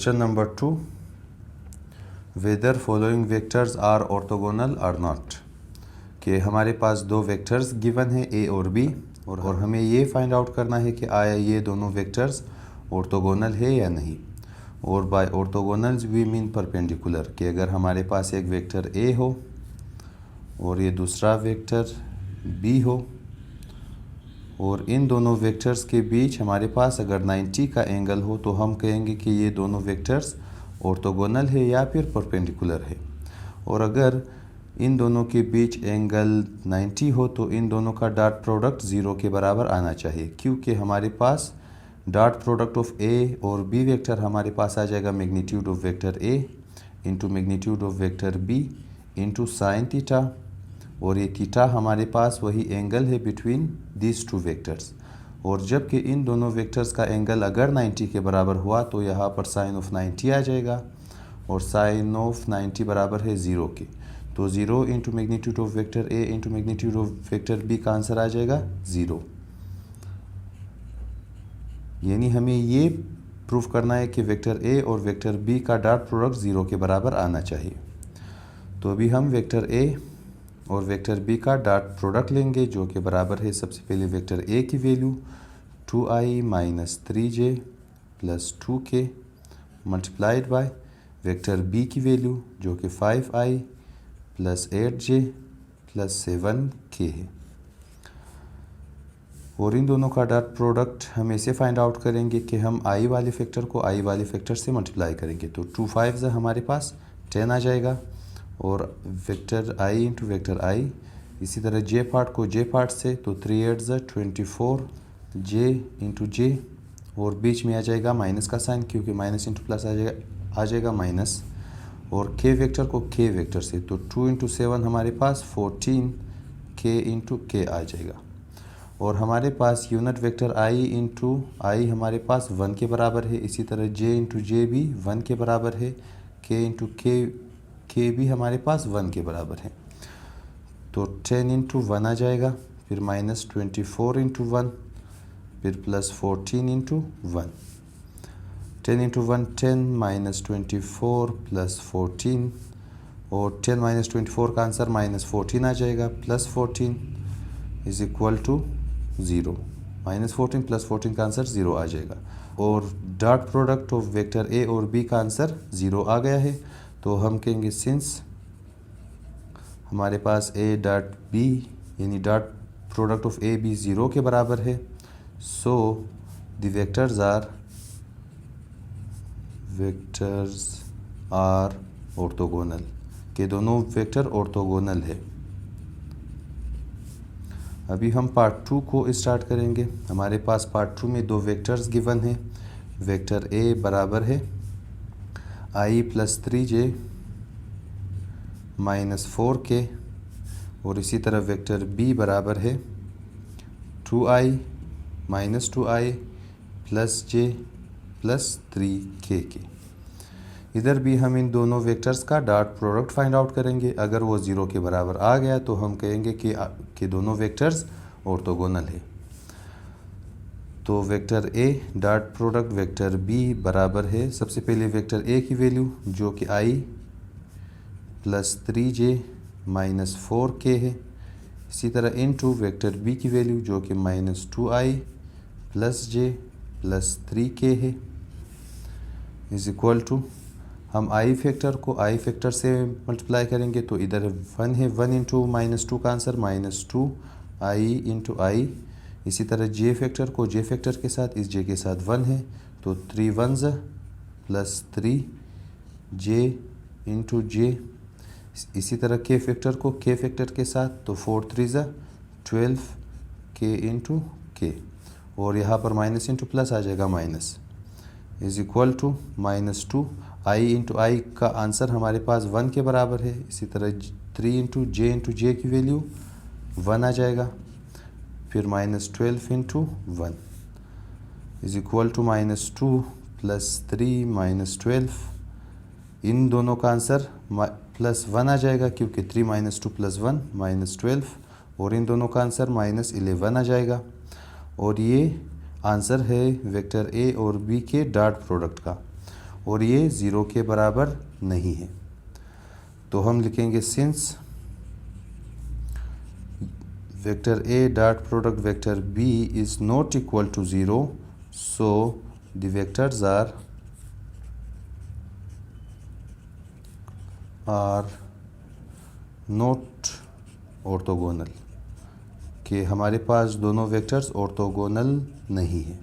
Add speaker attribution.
Speaker 1: Question number 2, whether following vectors are orthogonal or not. कि हमारे पास दो वेक्टर्स गिवन है ए और बी, और हमें ये फाइंड आउट करना है कि आया ये दोनों वेक्टर्स ऑर्थोगोनल है या नहीं। और बाय ऑर्थोगोनल्स वी मीन परपेंडिकुलर, कि अगर हमारे पास एक वेक्टर ए हो और ये दूसरा वेक्टर बी हो और इन दोनों वेक्टर्स के बीच हमारे पास अगर 90 का एंगल हो तो हम कहेंगे कि ये दोनों वेक्टर्स ऑर्थोगोनल है या फिर परपेंडिकुलर है। और अगर इन दोनों के बीच एंगल 90 हो तो इन दोनों का डॉट प्रोडक्ट 0 के बराबर आना चाहिए, क्योंकि हमारे पास डॉट प्रोडक्ट ऑफ ए और बी वेक्टर हमारे पास आ जाएगा magnitude of vector A into magnitude of vector B into sine theta, और ये थीटा हमारे पास वही एंगल है बिटवीन दिस टू वेक्टर्स। और जबकि इन दोनों वेक्टर्स का एंगल अगर 90 के बराबर हुआ तो यहाँ पर साइन ऑफ 90 आ जाएगा, और साइन ऑफ 90 बराबर है 0 के। तो 0 into magnitude of vector A into magnitude of vector B का आंसर आ जाएगा 0। यानी हमें ये प्रूफ करना है कि वेक्टर ए और वेक्टर बी का डॉट प्रोडक्ट 0 के बराबर आना चाहिए। तो अभी हम वेक्टर ए और वेक्टर बी का डॉट प्रोडक्ट लेंगे, जो कि बराबर है सबसे पहले वेक्टर ए की value 2i minus 3j plus 2k multiplied by vector B की वैल्यू जो कि 5i plus 8j plus 7k है। और इन दोनों का डॉट प्रोडक्ट हम ऐसे फाइंड आउट करेंगे कि हम i वाले फैक्टर को i वाले फैक्टर से मल्टीप्लाई करेंगे, तो 2 5 हमारे पास 10 आ जाएगा, और vector i into vector i, इसी तरह j पार्ट को j पार्ट से, तो 3 8 24 j इंटू j, और बीच में आ जाएगा माइनस का साइन, क्योंकि माइनस इंटू प्लस आ जाएगा माइनस, और k वेक्टर को k वेक्टर से, तो 2 इंटू 7 हमारे पास 14 k इंटू k आ जाएगा। और हमारे पास unit vector i into i हमारे पास 1 के बराबर है, इसी तरह j इंटू j भी 1 के बराबर है, k इंटू k भी हमारे पास 1 के बराबर है। तो 10 इंटू 1 आ जाएगा, फिर माइनस 24 इंटू 1, फिर plus 14 into 1। 10 into 1 10 minus 24 plus 14, और 10 माइनस 24 का आंसर माइनस 14 आ जाएगा, plus 14 is equal to 0। Minus 14 plus 14 का आंसर 0 आ जाएगा, और dot product of vector A और बी का आंसर 0 आ गया है। तो हम कहेंगे सिंस हमारे पास ए डॉट बी यानी dot product of A B 0 के बराबर है, so the vectors are orthogonal, के दोनों वेक्टर ऑर्थोगोनल है। अभी हम पार्ट 2 को स्टार्ट करेंगे। हमारे पास पार्ट 2 में दो वेक्टर्स गिवन हैं। वेक्टर ए बराबर है i plus 3j minus 4k, और इसी तरह वेक्टर b बराबर है 2i minus 2i plus j plus 3k के। इधर भी हम इन दोनों वेक्टर्स का डॉट प्रोडक्ट फाइंड आउट करेंगे। अगर वो 0 के बराबर आ गया तो हम कहेंगे कि दोनों वेक्टर्स ऑर्थोगोनल है। तो vector A dot product vector B बराबर है सबसे पहले वेक्टर ए की वैल्यू जो कि i plus 3j minus 4k है, इसी तरह इनटू वेक्टर बी की वैल्यू जो कि minus 2i plus j plus 3k है, इज इक्वल टू हम i फैक्टर को i फैक्टर से मल्टीप्लाई करेंगे, तो इधर 1 है, 1 इंटू माइनस 2 का answer minus 2i into i, इसी तरह j फैक्टर को j फैक्टर के साथ, इस j के साथ 1 है, तो 3 1s plus 3 j into j, इसी तरह k फैक्टर को k फैक्टर के साथ, तो 4 3s 12 k इंटू k, और यहाँ पर माइनस इंटू प्लस आ जाएगा minus, is equal to minus 2 i into i का आंसर हमारे पास 1 के बराबर है। इसी तरह 3 इंटू j की वैल्यू 1 आ जाएगा, फिर minus 12 into 1 is equal to minus 2 plus 3 minus 12, इन दोनों का आंसर प्लस 1 आ जाएगा, क्योंकि 3 माइनस 2 प्लस 1 माइनस 12, और इन दोनों का आंसर माइनस 11 आ जाएगा। और ये आंसर है वेक्टर ए और बी के डॉट प्रोडक्ट का। और ये 0 के बराबर नहीं है। तो हम लिखेंगे since vector A dot product vector B is not equal to 0, so the vectors are not orthogonal, कि हमारे पास दोनों वेक्टर्स ऑर्थोगोनल नहीं है।